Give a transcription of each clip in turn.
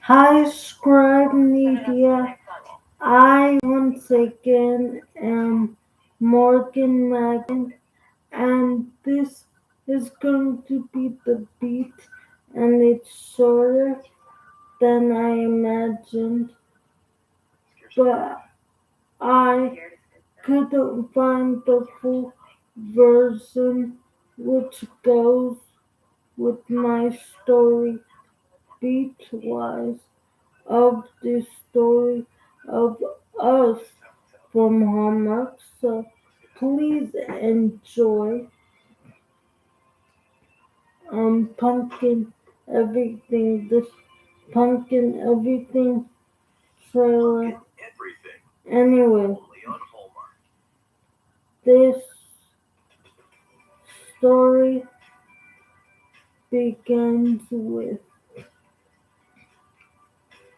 Hi, Scribe Media. I once again am Morgan Magan, and this is going to be the beat, and it's shorter than I imagined, but I couldn't find the full version which goes with my story beat wise of the story of us from homework. So please enjoy pumpkin everything this pumpkin everything trailer. Anyway, this story begins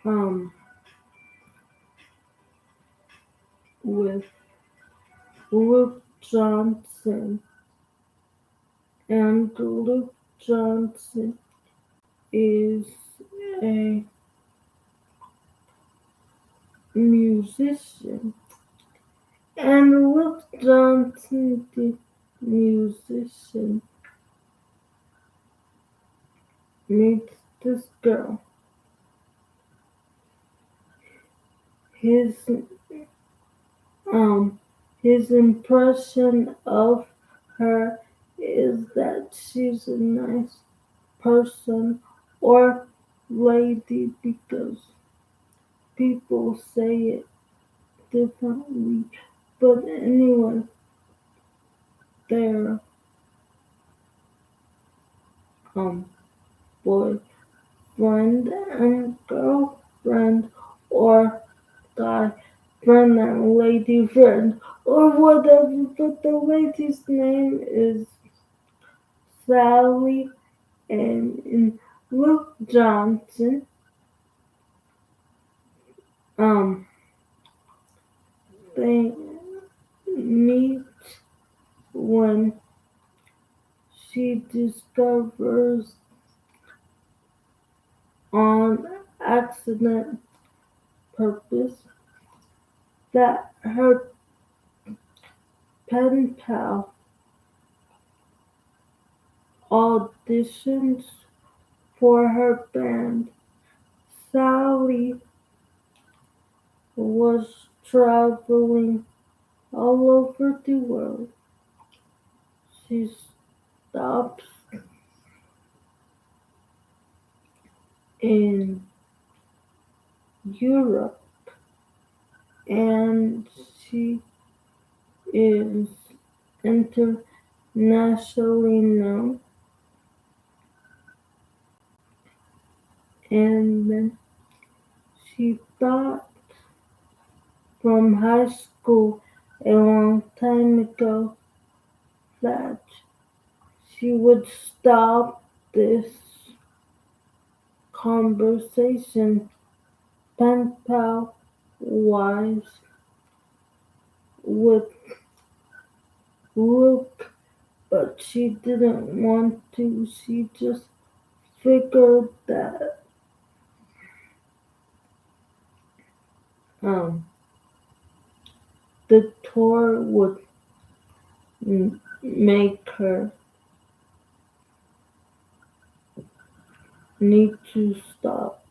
um with Luke Johnson, and Luke Johnson is a musician. And Luke Johnson, the musician, meets this girl. His um his impression of her is that she's a nice person or lady because people say it differently. But anyway, their um boyfriend and girlfriend or guy friend and lady friend or whatever, but the lady's name is Sally, and in Luke Johnson um they meet when she discovers on accident purpose that her pen pal auditions for her band. Sally was traveling all over the world. She stops in Europe, and she is internationally known. And then she thought from high school a long time ago that she would stop this conversation pen pal wise with Luke, but she didn't want to. She just figured that um, the tour would make her need to stop.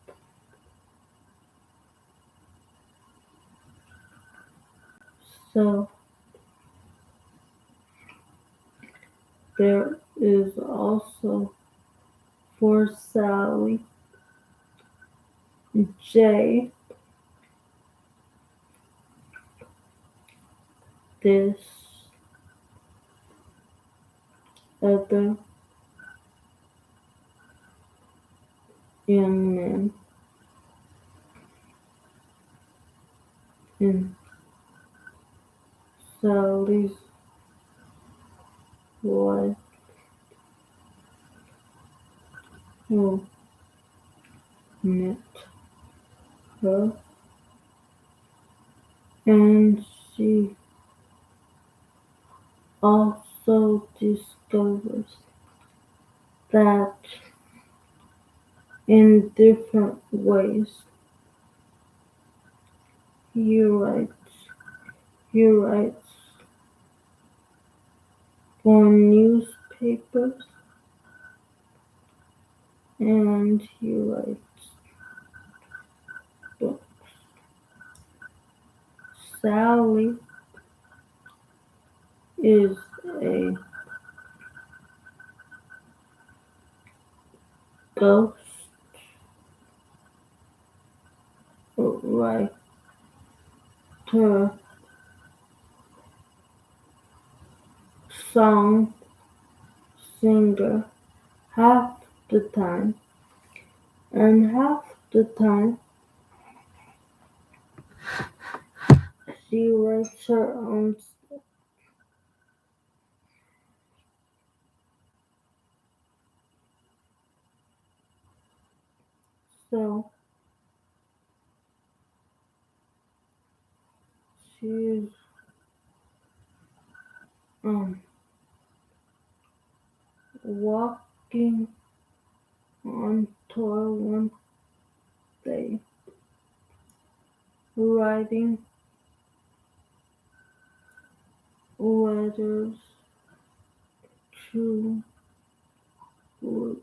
So there is also for Sally J, this other young man in Sally's life who met her, and she also discovers that in different ways. He writes, he writes for newspapers and he writes books. Sally is a ghost writer, song singer half the time, and half the time she writes her own stuff. So she's um walking on tour one day, writing letters to Wood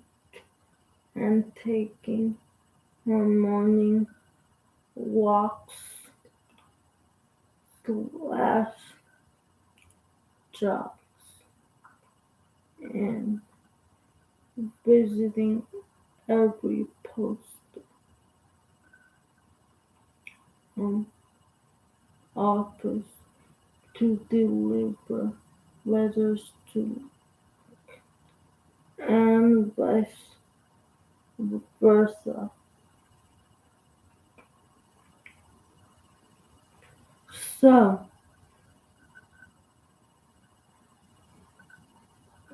and taking her morning walks slash jogs and visiting every post office to deliver letters to and vice versa. So,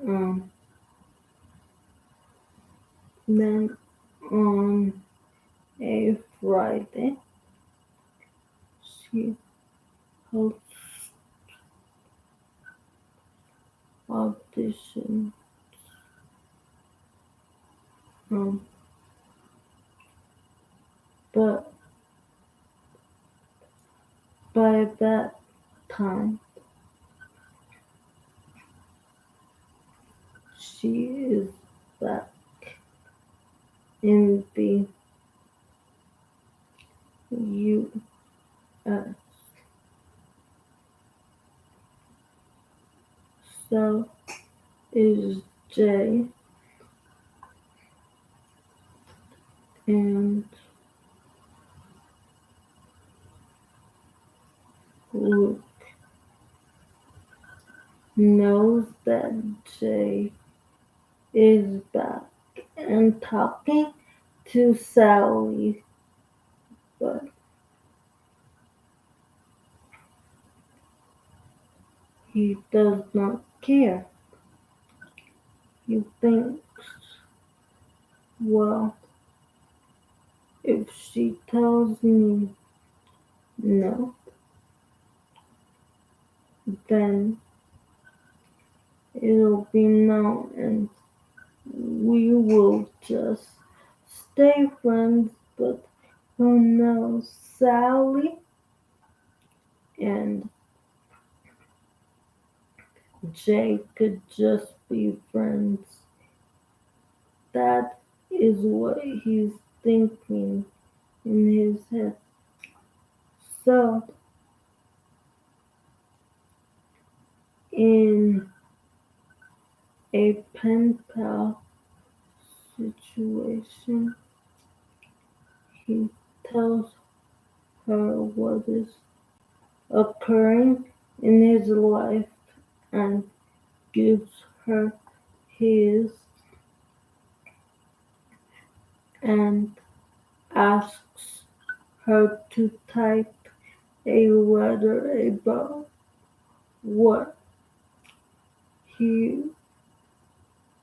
um, then on a Friday, she hosts audition. Um, but by that time, she is back in the U.S. So is Jay, and Luke knows that Jay is back and talking to Sally, but he does not care. He thinks, well, if she tells me no, then it'll be no, and we will just stay friends. But who knows, Sally and Jay could just be friends. That is what he's thinking in his head. So, in a pen pal situation, he tells her what is occurring in his life and gives her his and asks her to type a letter about what he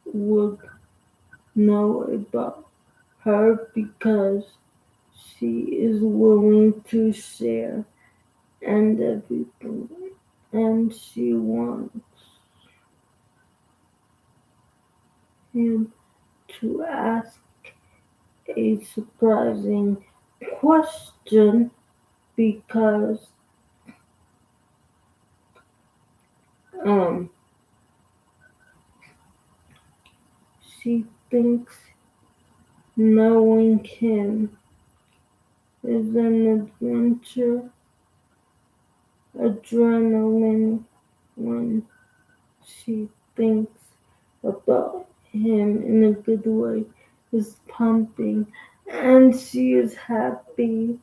would know about her because she is willing to share and everything, and she wants him to ask a surprising question because um, she thinks knowing him is an adventure, adrenaline when she thinks about him in a good way is pumping and she is happy.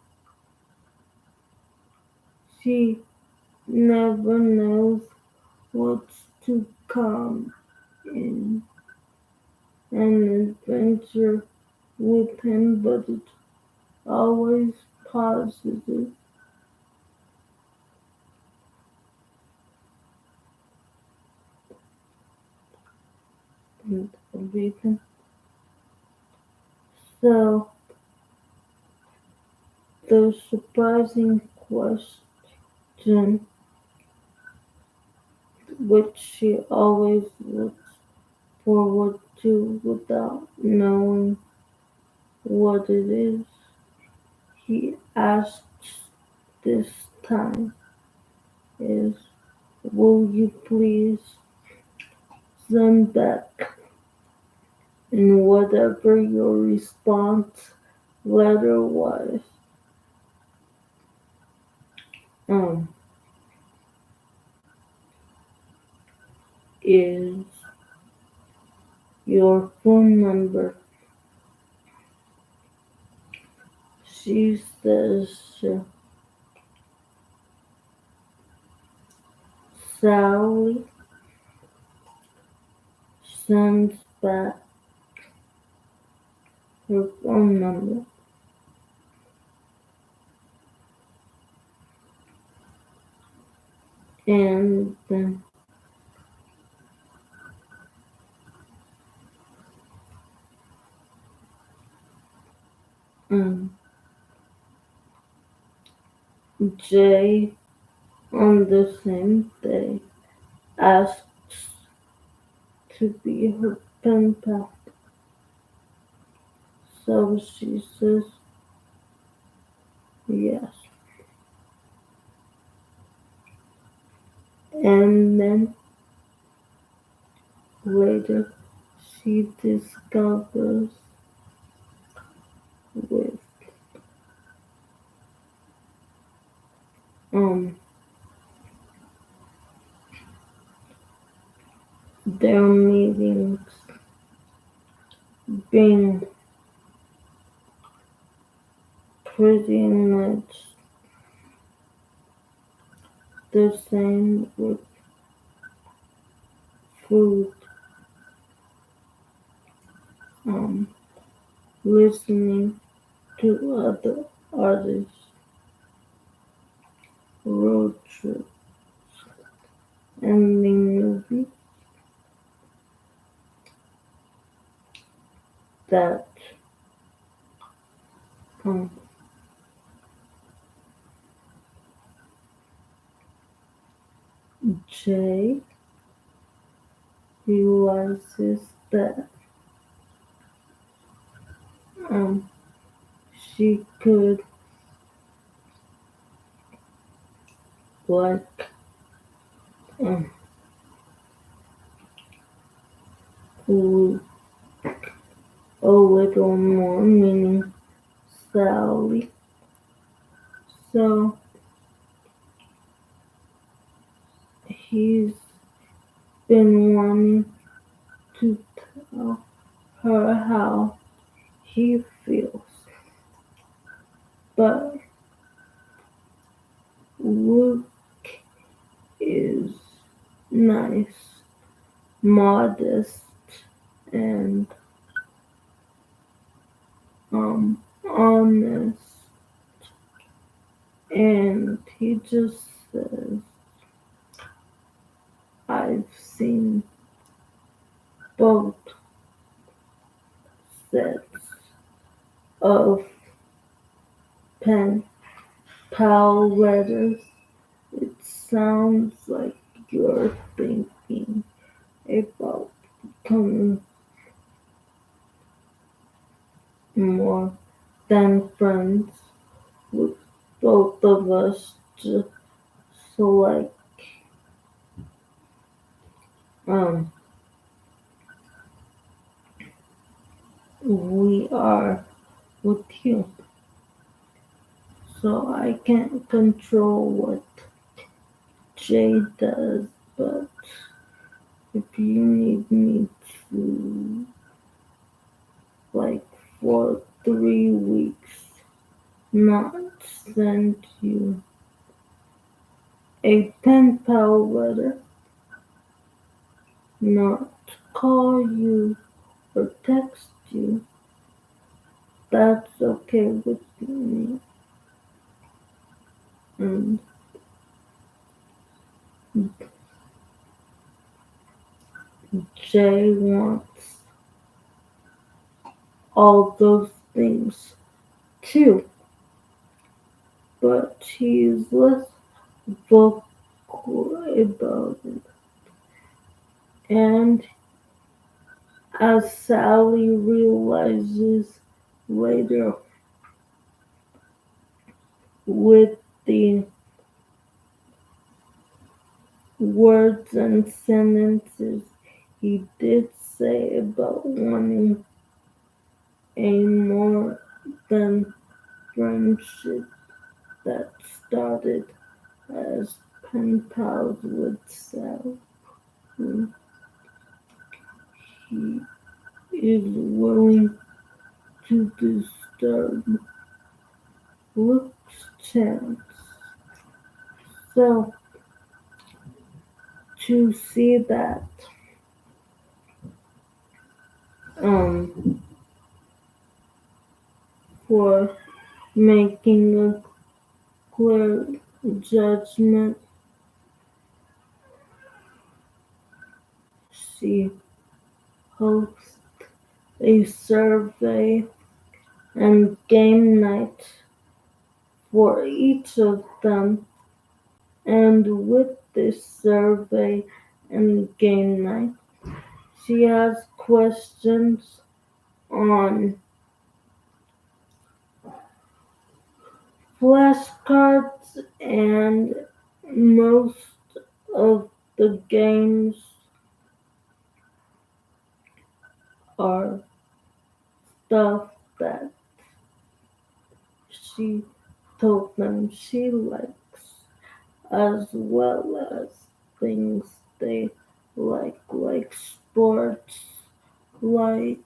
She never knows what's to come in an adventure with him, but it's always positive and everything. So the surprising question, which she always looks forward to without knowing what it is, he asks this time is, will you please send back in whatever your response letter was? Um, is your phone number? She says Sally sends back her phone number and then um, Jay on the same day asks to be her pen pal. So she says yes. And then later she discovers with um their meetings being pretty much the same with food, um, listening to other artists, road trips, and the movie that um, Jay realizes that um, she could like um, l- a little more, meaning Sally. So he's been wanting to tell her how he feels, but Luke is nice, modest, and honest, and he just says, I've seen both sets of pen pal letters. It sounds like you're thinking about becoming more than friends with both of us. Just so um we are with you. So I can't control what Jay does, but if you need me to, like, for 3 weeks, not send you a pen pal letter, not call you or text you, that's okay with me. And Jay wants all those things too, but he's less vocal about it. And as Sally realizes later, with the words and sentences he did say about wanting a more than friendship that started as pen pals with Sally, he is willing to disturb Luke's chance. So, to see that, um, for making a clear judgment, she hosts a survey and game night for each of them. And with this survey and game night, she has questions on flashcards, and most of the games are stuff that she told them she likes, as well as things they like sports, like,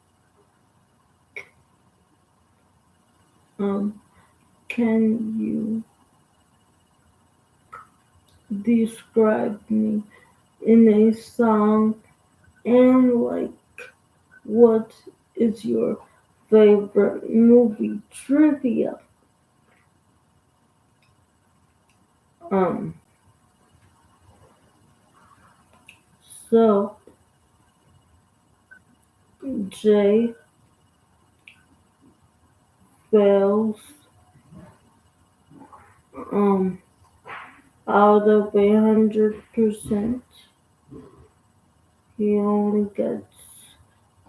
um, can you describe me in a song, and like, what is your favorite movie trivia? Um, so Jay fails um out of 100%. He only gets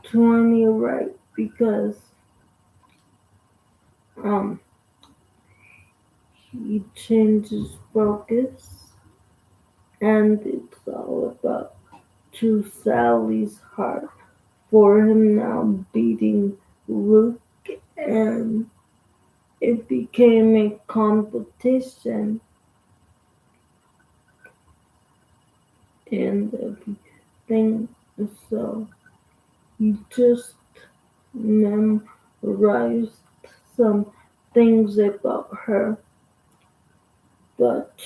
20 right because um he changes focus, and it's all about to Sally's heart for him now beating Luke, and it became a competition and everything. So he just memorized some things about her, but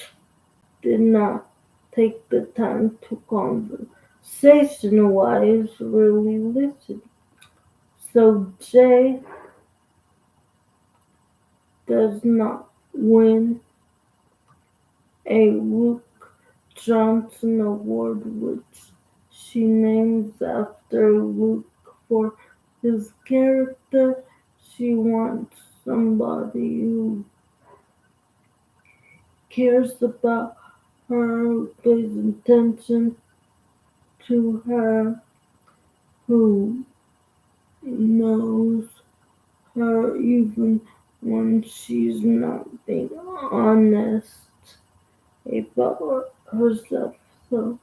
did not take the time to conversation wise really listen. So Jay does not win a Luke Johnson Award, which she names after Luke for his character. She wants somebody who cares about her, who pays attention to her, who knows her even when she's not being honest about herself so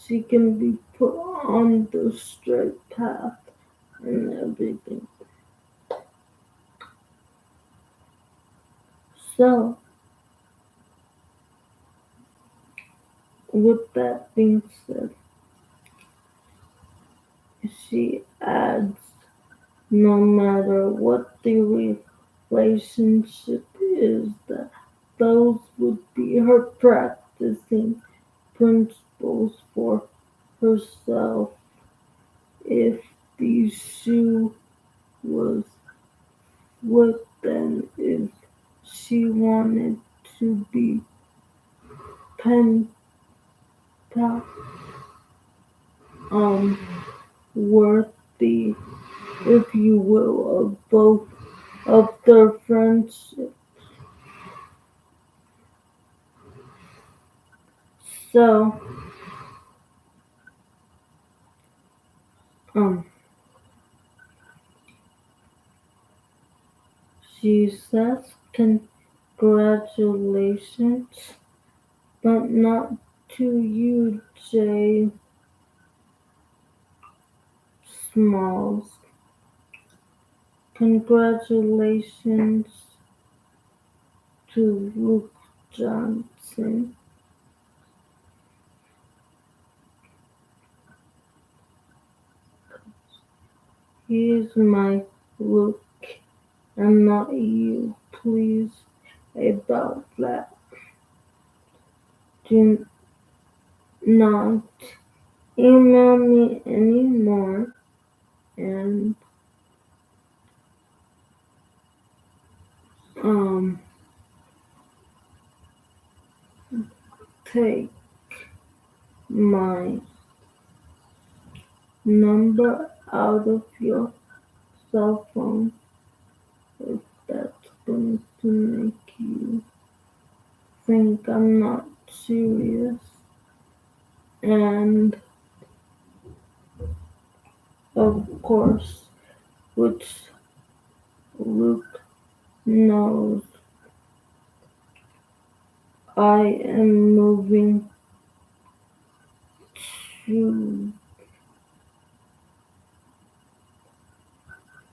she can be put on the straight path and everything. So, with that being said, she adds no matter what the relationship is, that those would be her practicing principles for herself if the shoe was what then if she wanted to be pen pal um worthy, if you will, of both of their friendship. So um she says congratulations, but not to you, Jay Smalls. Congratulations to Luke Johnson. He's my Luke and not you, please. About that. Do not email me anymore and um take my number out of your cell phone if that's going to make you think I'm not serious. And of course, which Luke knows, I am moving to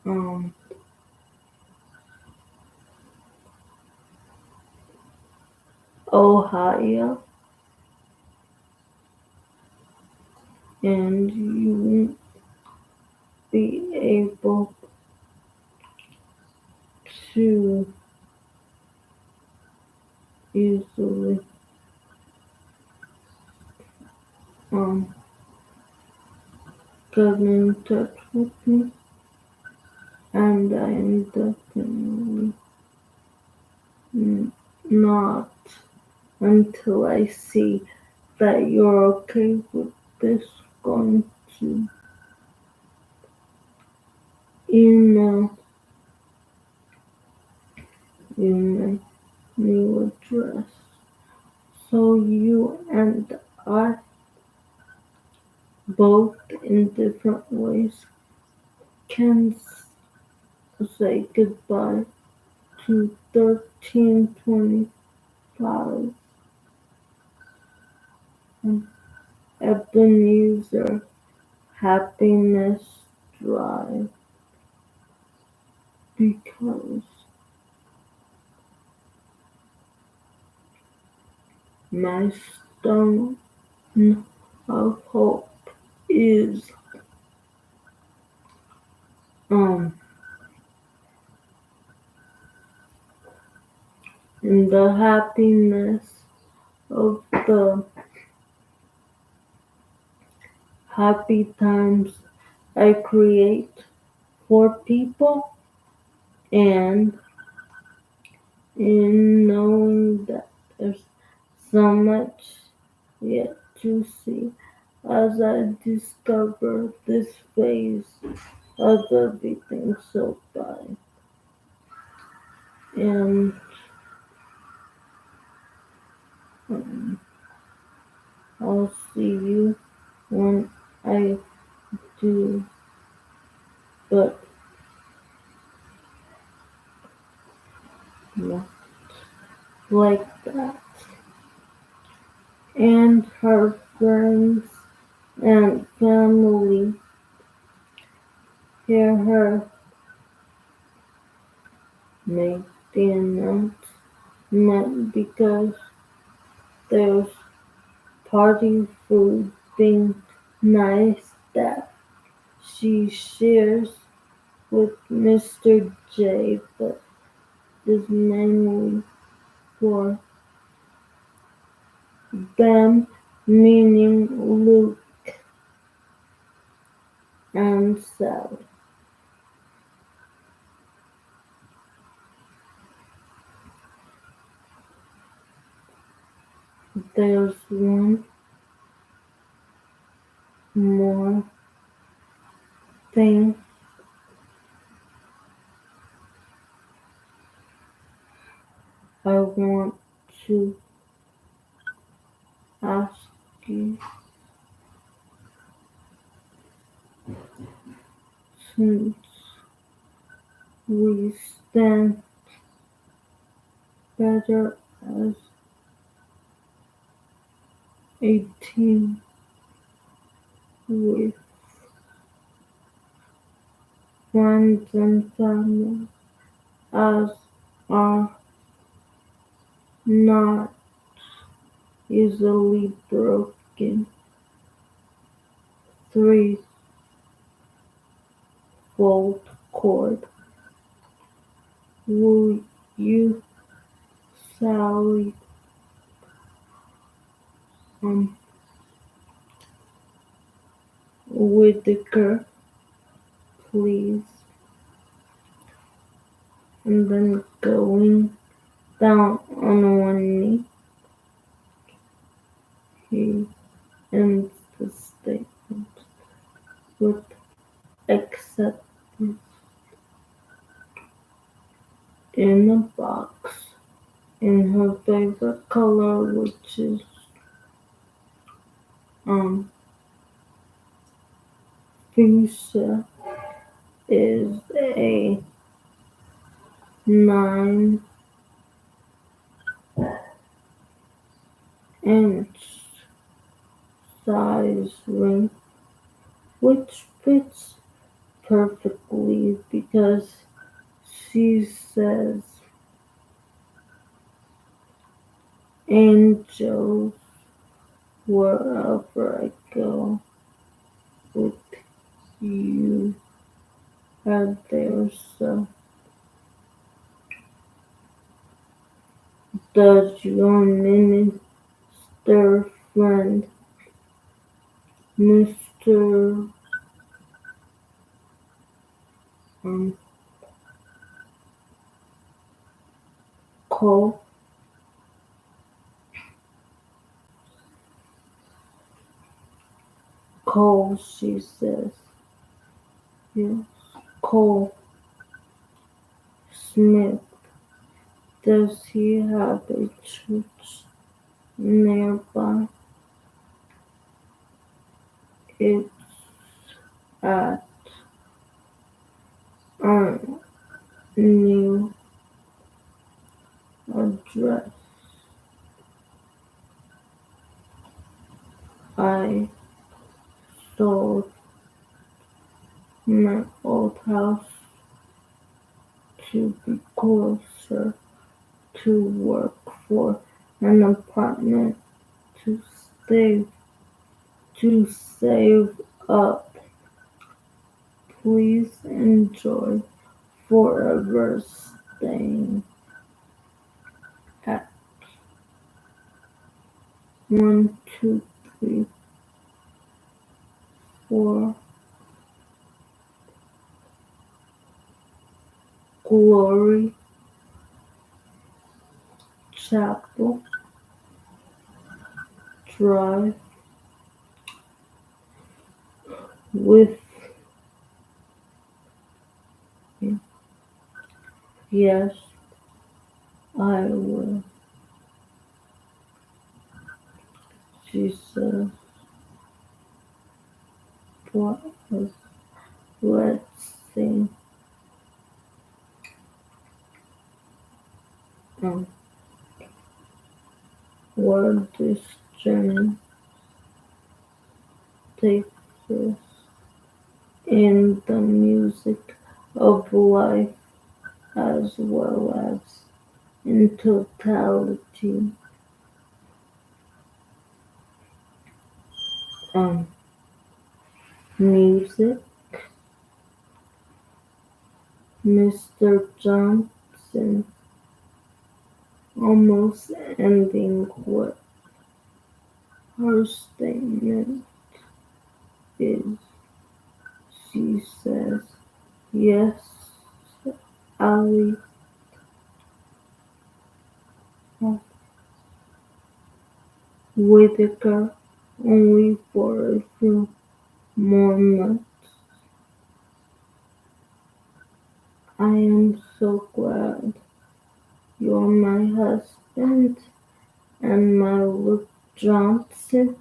um Ohio, and you won't be able to easily um get in touch with me, and I am definitely not until I see that you're okay with this going to email you my new address so you and I both in different ways can say goodbye to 1325 and Ebenezer Happiness Drive because my stone of hope is um in the happiness of the happy times I create for people and in knowing that there's so much yet to see as I discover this phase of everything so by. And um, I'll see you when I do. But not like that. And her friends and family hear her make the announcement because there's party food being nice that she shares with Mr. J, but is mainly for them, meaning Luke and Sally. There's one more thing I want to ask you, since we stand better as a team with friends and family as are not easily broken. Threefold cord. Will you, Sally, um, Whittaker, please? And then going down on one knee, he ends the statement with acceptance in a box in her favorite color, which is um fuchsia, is a 9-inch size ring, which fits perfectly because she says angels wherever I go with you are there. So does your minister friend, Mr. Um, Cole, Cole, she says, yes, Cole Smith, does he have a church nearby? It's at a new address. I sold my old house to be closer to work for an apartment to save to save up. Please enjoy forever staying at 1, 2, 3, 4 Glory Chapel Drive with me. Yes, I will, she says. What is, let's see. um, where this journey takes us in the music of life as well as in totality. Um, Music, Mr. Johnson, almost ending what her statement is. She says, "Yes, Ali, Whitaker, only for a few more months. I am so glad you're my husband and my Luke Johnson."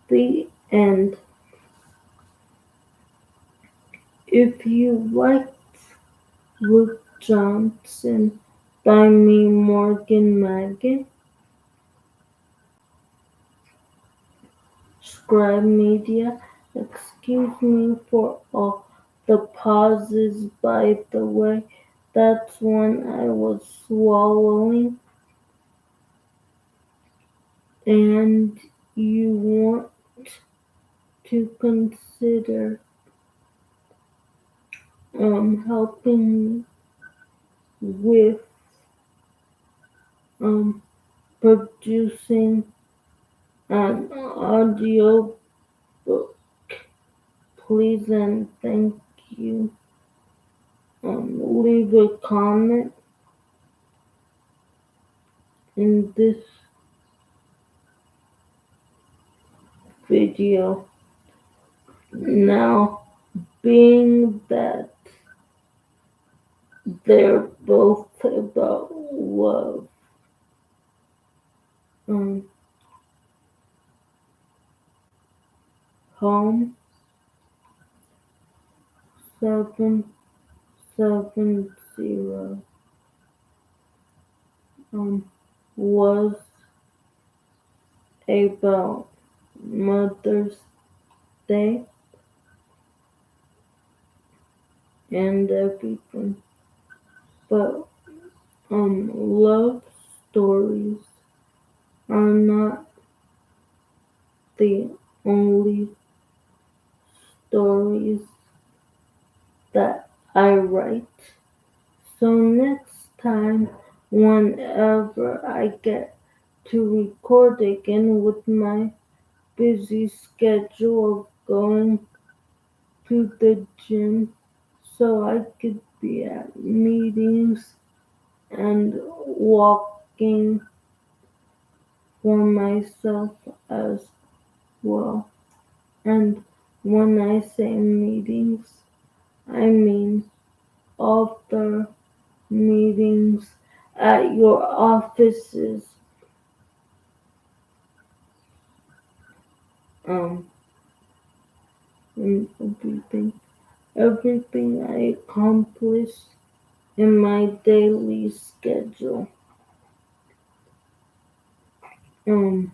The end. If you liked Luke Johnson by me, Morgan Magan, Scribe Media, excuse me for all the pauses, by the way. That's when I was swallowing, and you want to consider helping with um producing an audio book, please and thank you. Leave a comment in this video. Now, being that they're both about love, um, home 770 was about Mother's Day and everything, but love stories are not the only stories that I write. So next time, whenever I get to record again with my busy schedule of going to the gym so I could be at meetings and walking for myself as well. And when I say meetings, I mean author meetings at your offices, um, and everything I accomplish in my daily schedule, um,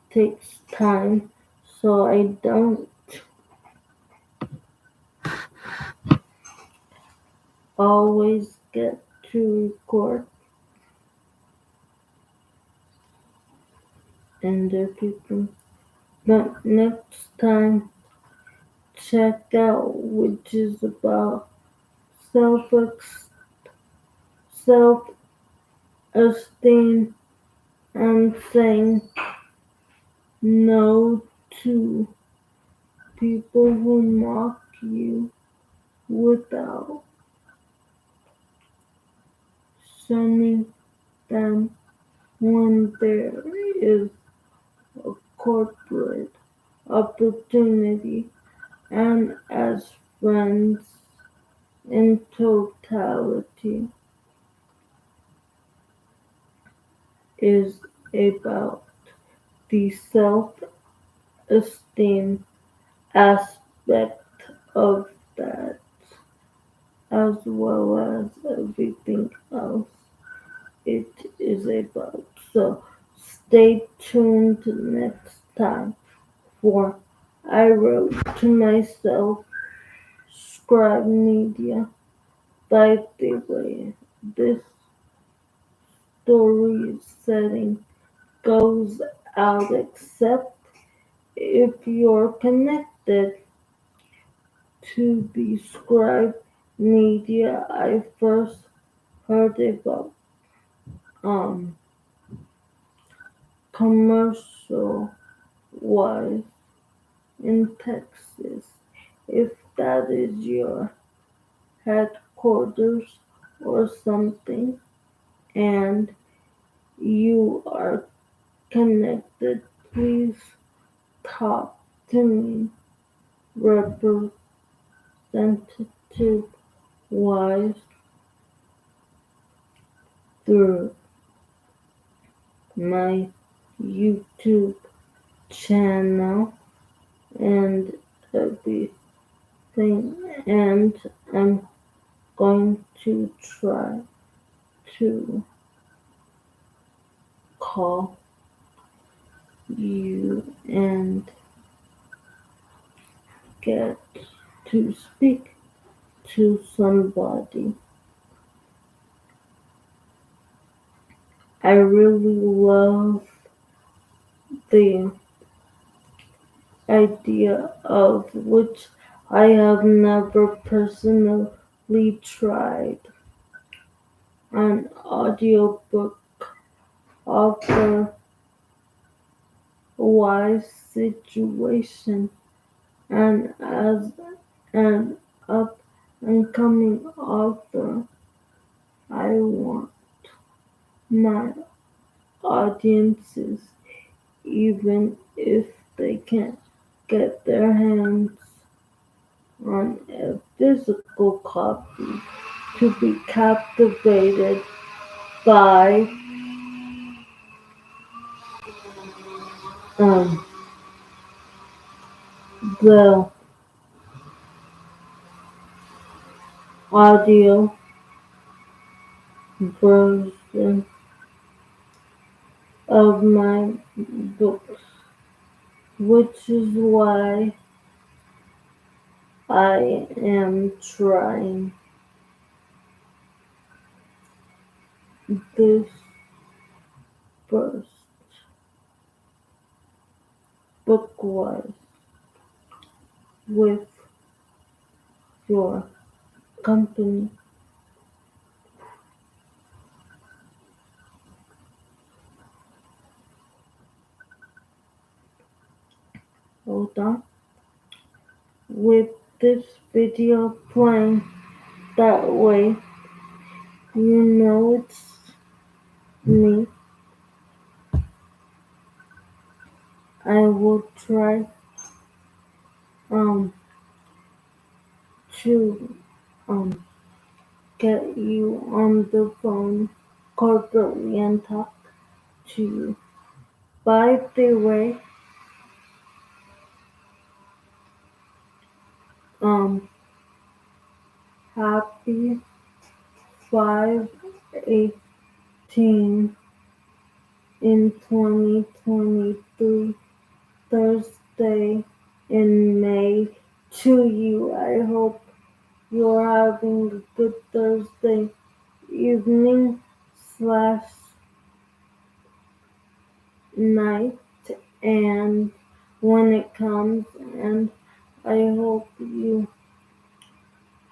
takes time, so I don't always get to record and everything. But next time, check out which is about self self esteem and saying no to people who mock you without shunning them when there is a corporate opportunity, and as friends in totality is about the self-esteem aspect of that as well as everything else it is about. So stay tuned next time for I wrote to myself, Scribe Media. By the way, this story setting goes out except if you're connected to the Scribe Media I first heard about um commercial wise in Texas. If that is your headquarters or something and you are connected, please talk to me representative wise through my YouTube channel and everything, and I'm going to try to call you and get to speak to somebody. I really love the idea of which I have never personally tried an audiobook author wise situation, and as an up and coming author I want my audiences, even if they can't get their hands on a physical copy, to be captivated by um, the audio version of my books, which is why I am trying this first bookwise with your company. Hold on. With this video playing that way, you know it's me. I will try um to um get you on the phone corporately and talk to you. By the way, um happy 5/18 in 2023 Thursday in May to you. I hope you're having a good Thursday evening slash night and when it comes, and I hope you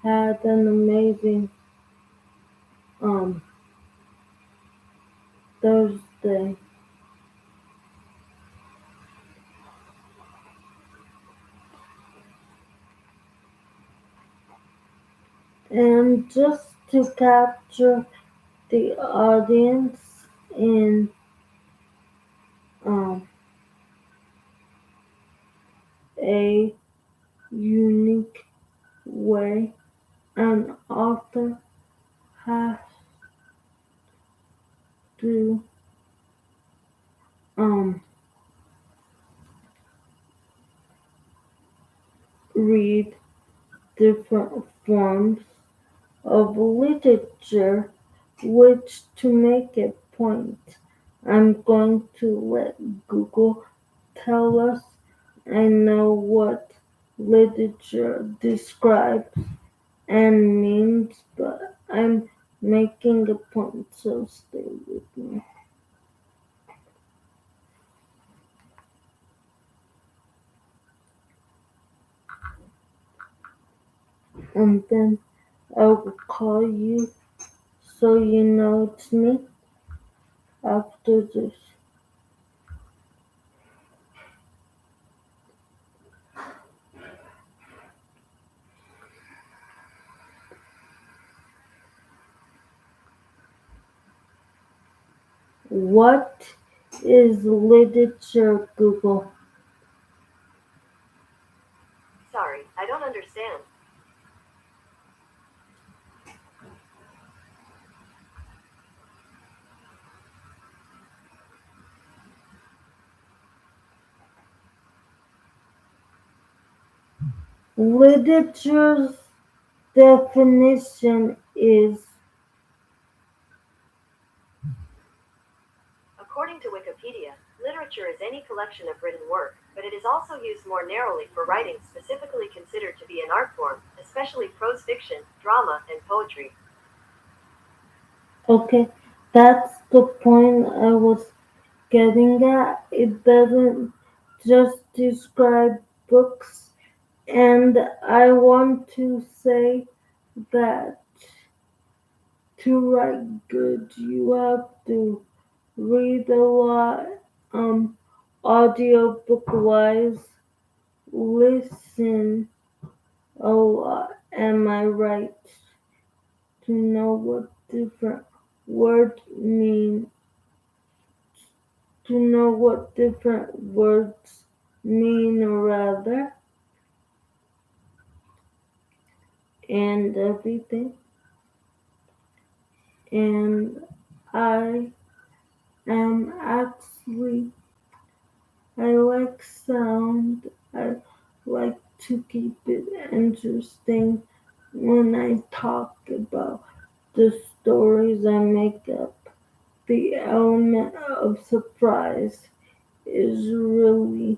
had an amazing um Thursday. And just to capture the audience in um a unique way, an author has to um read different forms of literature, which to make a point, I'm going to let Google tell us. I know what literature describes and means, but I'm making a point, so stay with me. And then I will call you so you know it's me after this. What is literature, Google? Sorry, I don't understand. Literature's definition is According to Wikipedia, literature is any collection of written work, but it is also used more narrowly for writing specifically considered to be an art form, especially prose fiction, drama, and poetry. okay. That's the point I was getting at. It doesn't just describe books, and I want to say that to write good, you have to read a lot, um, audiobook wise, listen a lot. Am I right? To know what different words mean, to know what different words mean, rather, and everything. And I am actually, I like sound. I like to keep it interesting when I talk about the stories I make up. The element of surprise is really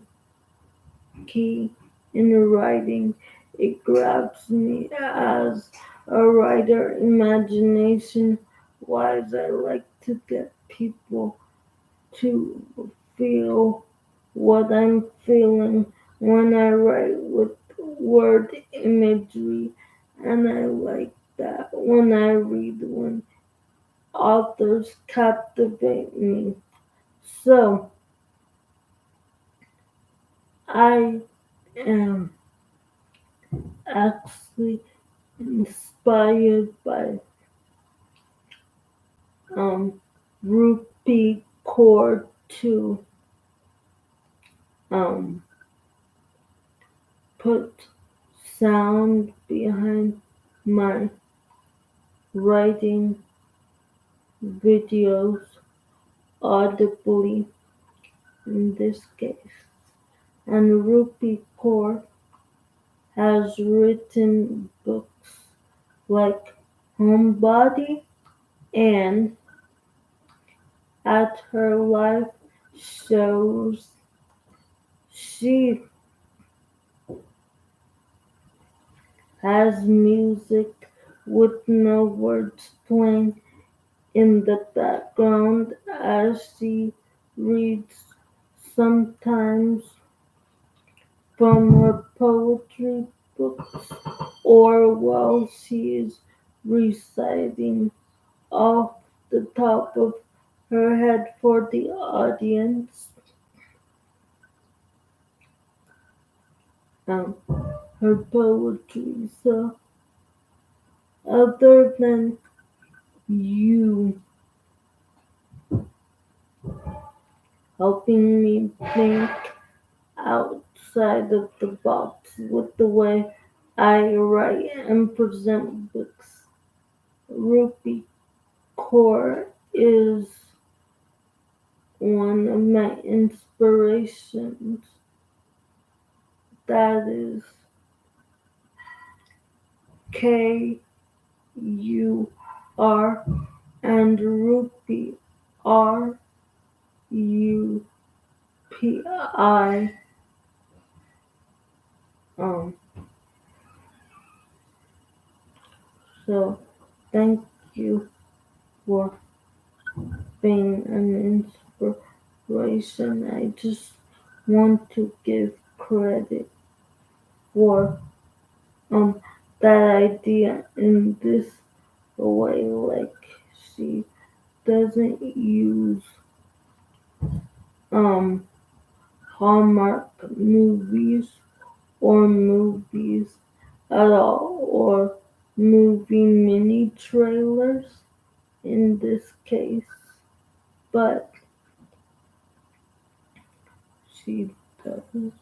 key in writing. It grabs me as a writer imagination wise. I like to get people to feel what I'm feeling when I write with word imagery, and I like that when I read when authors captivate me. So I am actually inspired by um, Rupi Kaur to um, put sound behind my writing videos audibly in this case. And Rupi Kaur has written books like Homebody and at her live shows she has music with no words playing in the background as she reads, sometimes from her poetry books or while she is reciting off the top of her head for the audience. Um, Her poetry. So, other than you helping me think outside of the box with the way I write and present books, Rupi Kaur is one of my inspirations. That is K U R and rupee RUPI. Um, so thank you for being an inspiration. I just want to give credit for um that idea in this way, like she doesn't use um Hallmark movies or movies at all or movie mini trailers in this case, but she doesn't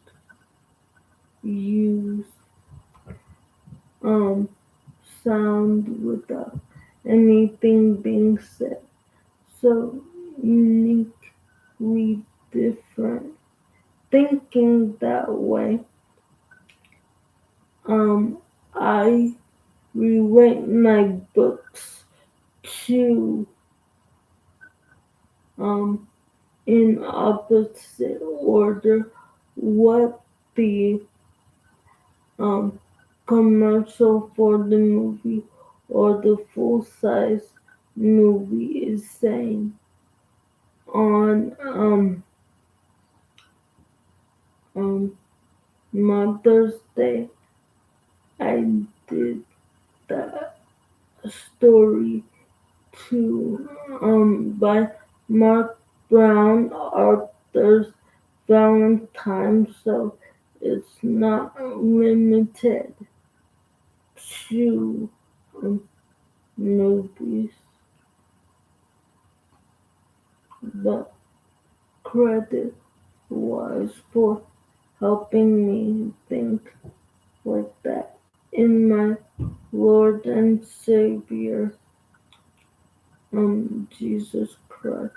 use um sound without anything being said. So uniquely different. Thinking that way, um, I rewrite my books to um in opposite order what the um commercial for the movie or the full size movie is saying. On um Mother's Day I did that story to by Mark Brown, Arthur's Valentine, so it's not limited to um, movies, but credit wise for helping me think like that in my Lord and Savior, Jesus Christ.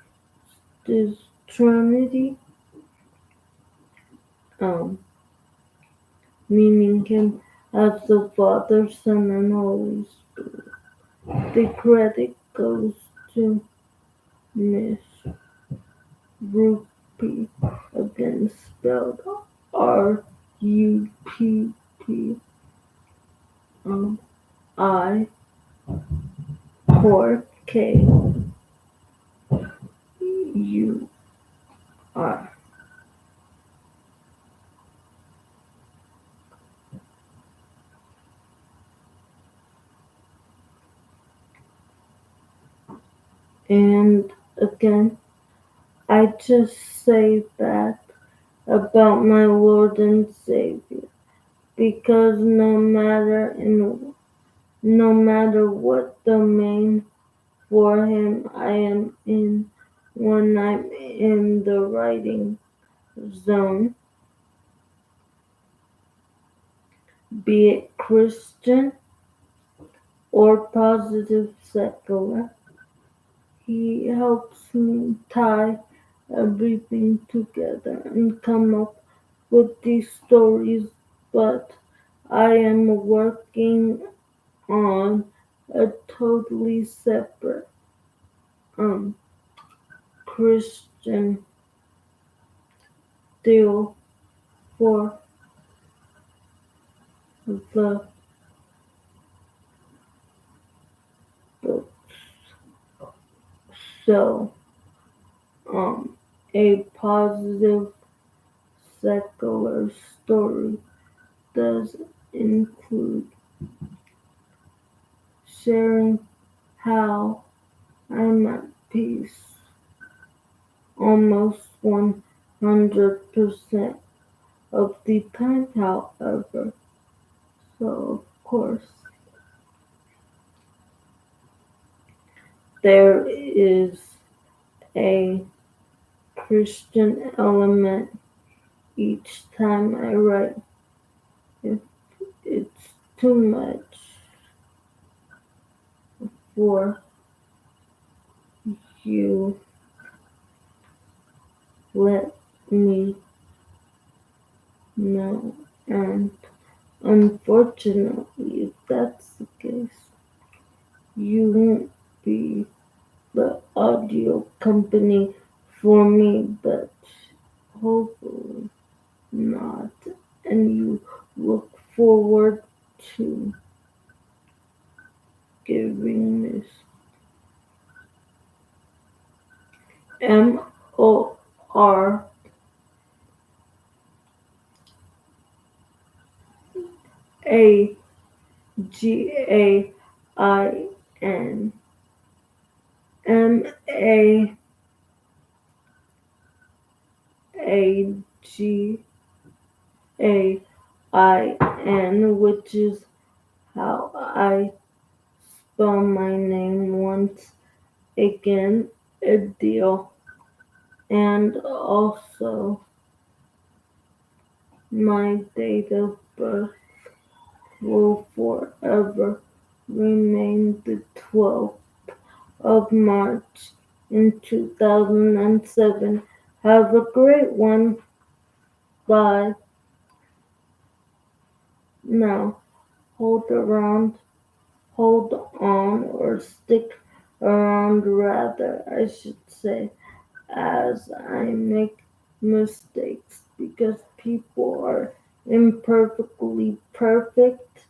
This Trinity, um, meaning Him as the Father, Son, and Holy Spirit. The credit goes to Miss Rupi, again spelled RUPP, um, I, or KUR. And again, I just say that about my Lord and Savior because no matter what domain for him I am in when I'm in the writing zone, be it Christian or positive secular, he helps me tie everything together and come up with these stories, but I am working on a totally separate um Christian deal for the book. So um a positive secular story does include sharing how I'm at peace almost 100% of the time, however. So, of course, there is a Christian element each time I write. If it's too much for you, let me know. And unfortunately, if that's the case, You won't be the audio company for me, but hopefully not. And you look forward to giving this Morgan, which is how I spell my name once again, a deal. And also my date of birth will forever remain the 12th of March in 2007. Have a great one. Bye. Now, hold around, hold on, or stick around rather, I should say, as I make mistakes because people are imperfectly perfect.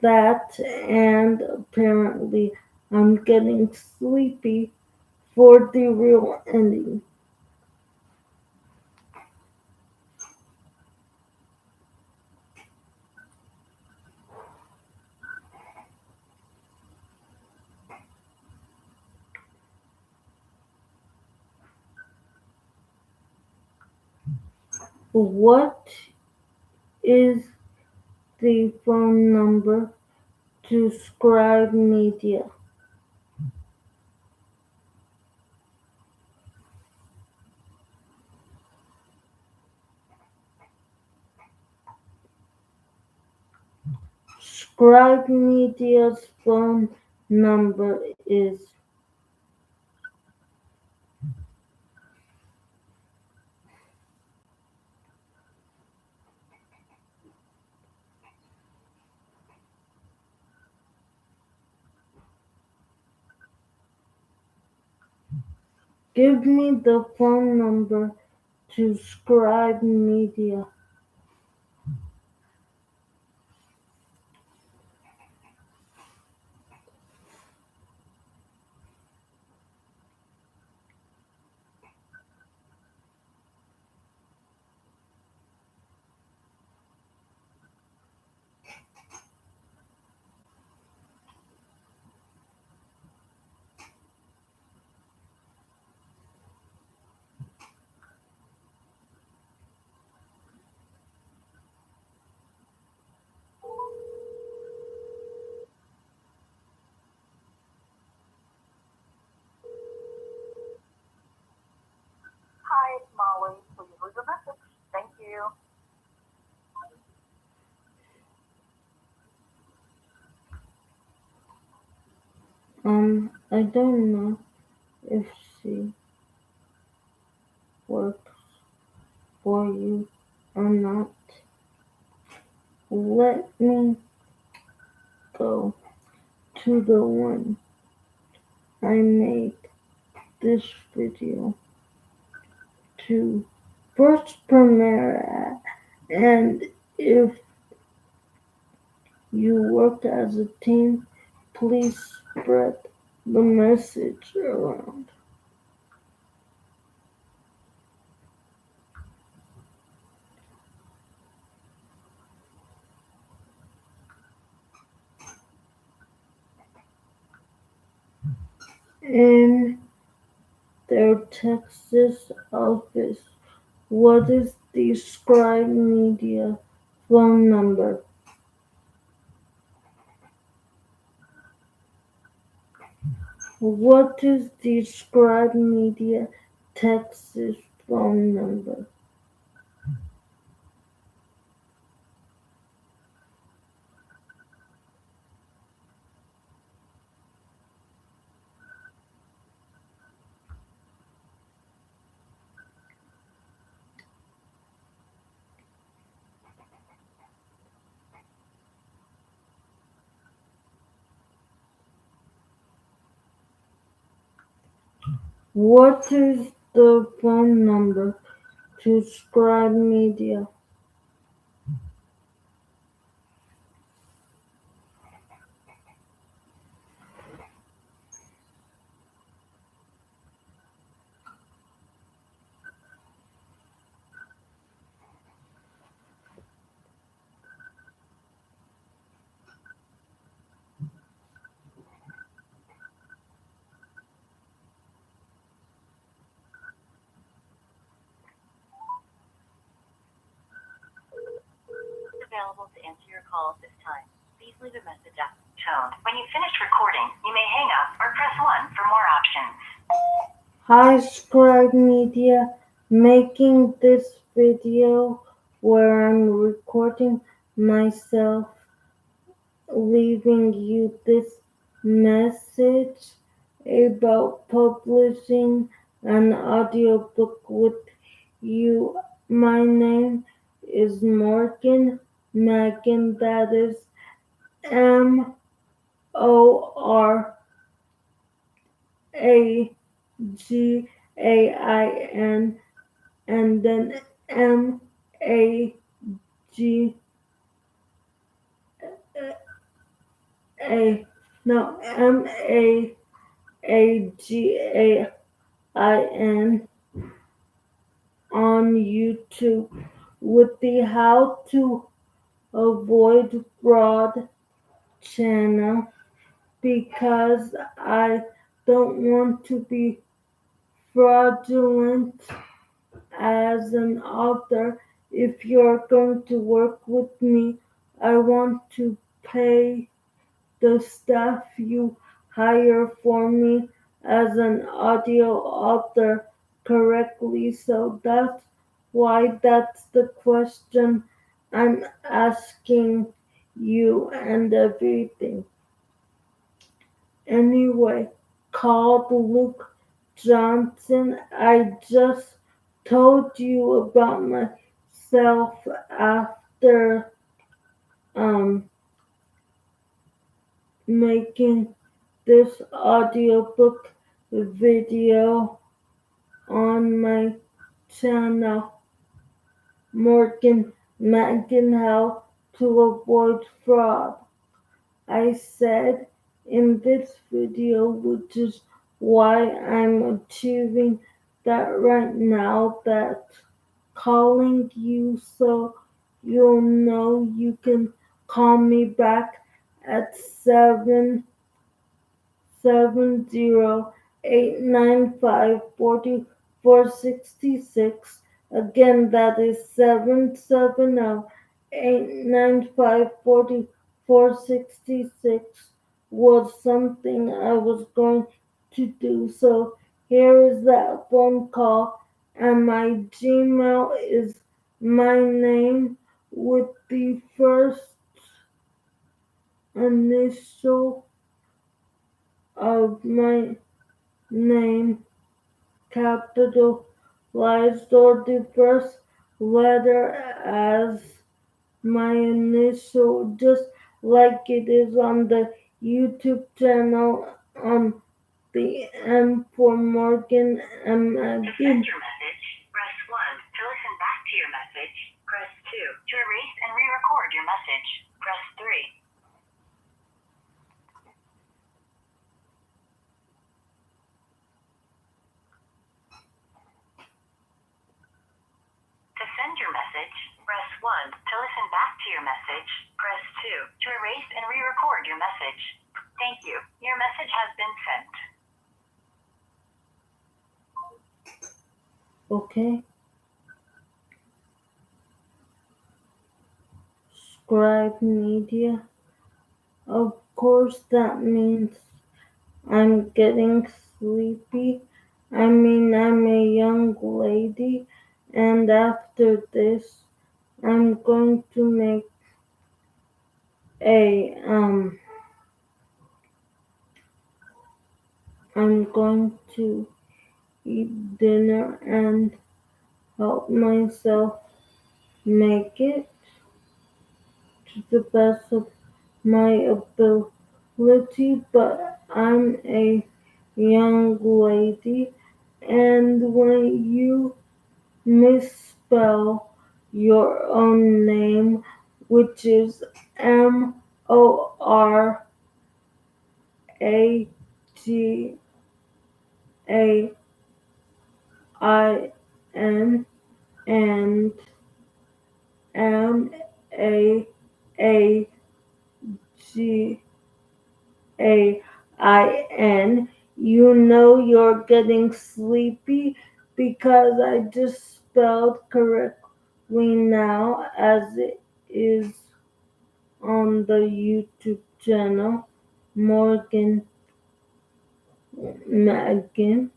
That and apparently I'm getting sleepy for the real ending. What is the phone number to Scribe Media? Scribe Media's phone number is give me the phone number to Scribe Media. Hi, it's Molly. Please leave a message. Thank you. I don't know if she works for you or not. Let me go to the one I made this video to first premiere at, and if you work as a team, please spread the message around. In their Texas office, what is the Scribe Media phone number? What is the Scribe Media Texas phone number? What is the phone number to Scribe Media? Available to answer your call at this time. Please leave a message after the tone. When you've finished recording, you may hang up or press 1 for more options. Hi Scribe Media, making this video where I'm recording myself leaving you this message about publishing an audiobook with you. My name is Morgan Megan, that is Morgain, and then Mag A no Magain on YouTube with the How to Avoid Fraud channel because I don't want to be fraudulent as an author. If you're going to work with me, I want to pay the staff you hire for me as an audio author correctly. So that's the question I'm asking you and everything. Anyway, called Luke Johnson. I just told you about myself after um making this audiobook video on my channel, Morgan Mangan How to Avoid Fraud. I said in this video, which is why I'm achieving that right now, that calling you so you'll know you can call me back at 770-895-4466. Again, that is 770-895-4466 was something I was going to do. So here is that phone call, and my Gmail is my name with the first initial of my name capitalized or the first letter as my initial, just like it is on the YouTube channel on the M for Morgan and To send Maggie. your message, press 1. To listen back to your message, press 2. To erase and re-record your message, press 3. To send your message, press 1. To listen back to your message, press 2. To erase and re-record your message. Thank you. Your message has been sent. Okay. Scribe Media. Of course, that means I'm getting sleepy. I mean, I'm a young lady, and after this, I'm going to make a I'm going to eat dinner and help myself make it to the best of my ability, but I'm a young lady And when you misspell your own name, which is Moragain and Magain, you know you're getting sleepy because I just spelled correctly now as it is on the YouTube channel Morgan Magin.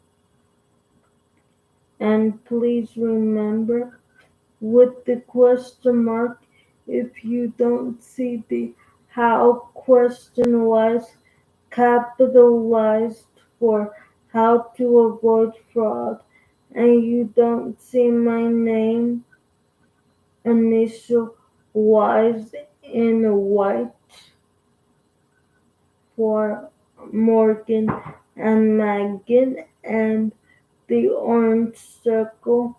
And please remember with the question mark if you don't see the how question was capitalized for how to avoid fraud and you don't see my name initial wise in white for Morgan and Megan and the orange circle.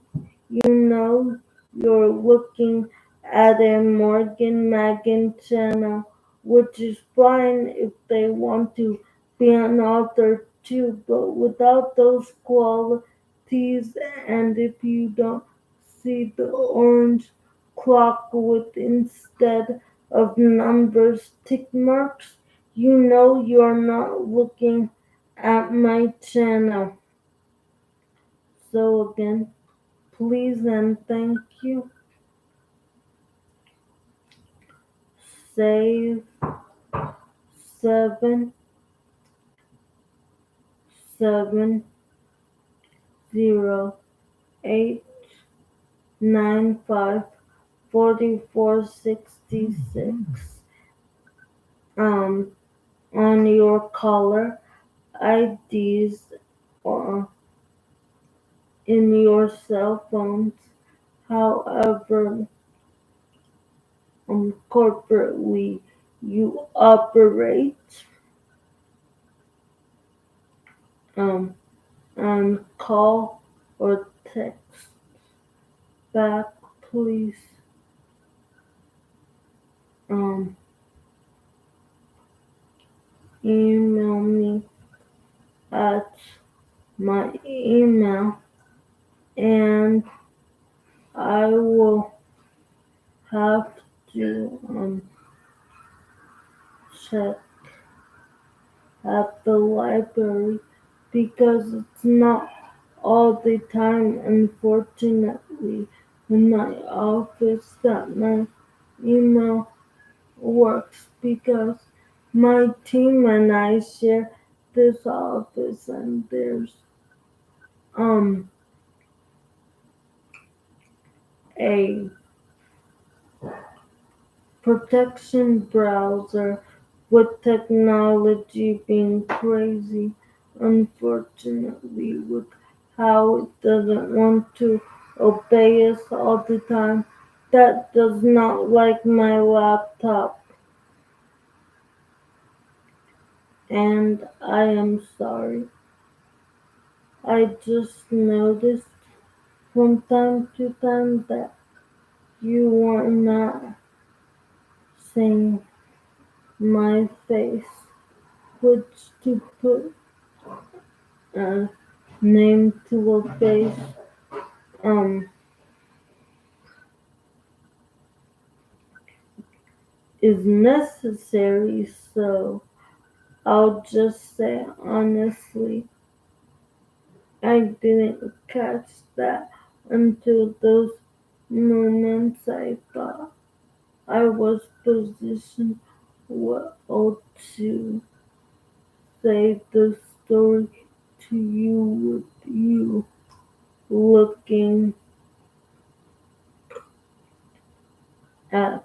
You know you're looking at a Morgan Megan channel, which is fine if they want to be an author too, but without those qualities and if you don't see the orange clock with instead of numbers tick marks, you know you're not looking at my channel. So again, please and thank you. Save 770854466 um on your caller IDs or in your cell phones. However, corporately you operate, um, and call or text back, please. Um, email me at my email and I will have to check at the library because it's not all the time, unfortunately, in my office that my email works because my team and I share this office and there's um a protection browser with technology being crazy, unfortunately, with how it doesn't want to obey us all the time. That does not like my laptop, and I am sorry. I just noticed from time to time that you were not seeing my face, which to put a name to a face um is necessary, so I'll just say honestly I didn't catch that until those moments I thought I was positioned well to say the story to you with you looking at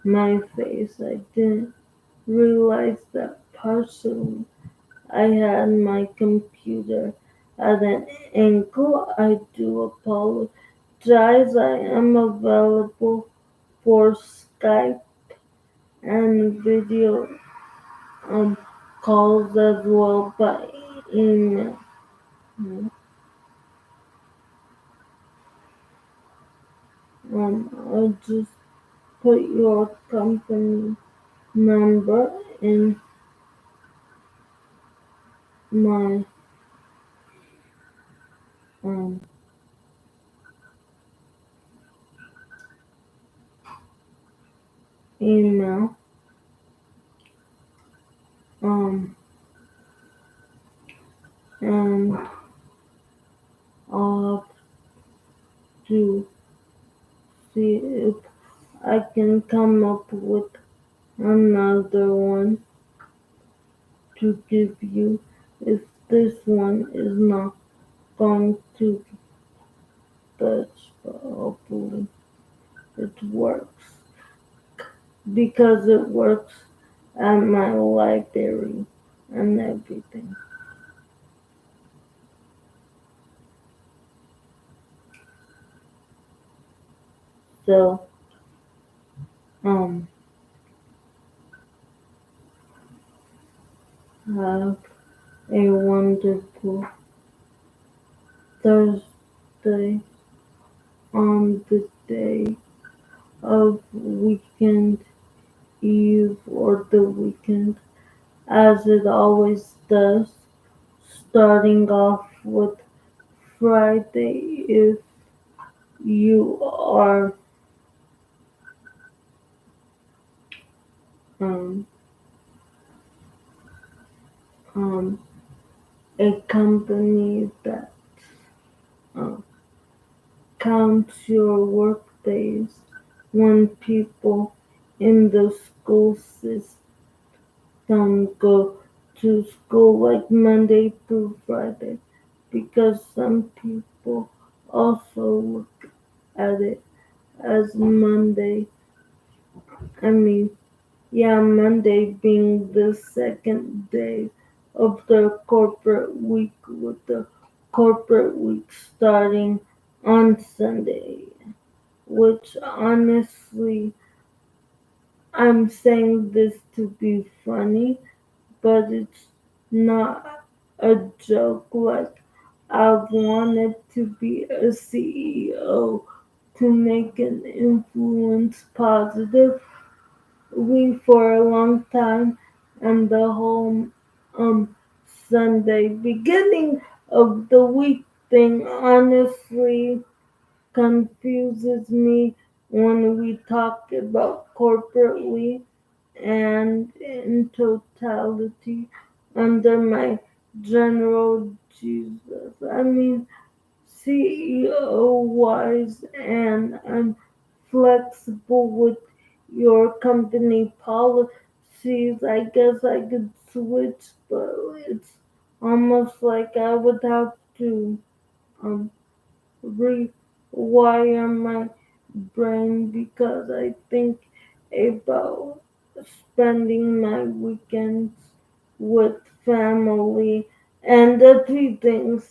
my face. I didn't realize that partially I had my computer at an angle. I do apologize. I am available for Skype and video calls as well by email. I'll just put your company number in my um email um and I'll have to see if I can come up with another one to give you if this one is not going to touch, but hopefully it works because it works at my library and everything. So, um, have a wonderful Thursday on the day of weekend eve or the weekend as it always does, starting off with Friday if you are um, um, a company that uh, counts your work days when people in the school system go to school like Monday through Friday because some people also look at it as Monday. I mean, yeah, Monday being the second day of the corporate week, with the corporate week starting on Sunday, which honestly, I'm saying this to be funny, but it's not a joke. Like, I wanted to be a CEO to make an influence positively for a long time, and the whole Sunday beginning of the week thing honestly confuses me when we talk about corporately and in totality under my general Jesus. I mean, CEO wise, and I'm flexible with your company policies. I guess I could switch, but it's almost like I would have to um, rewire my brain because I think about spending my weekends with family and everything.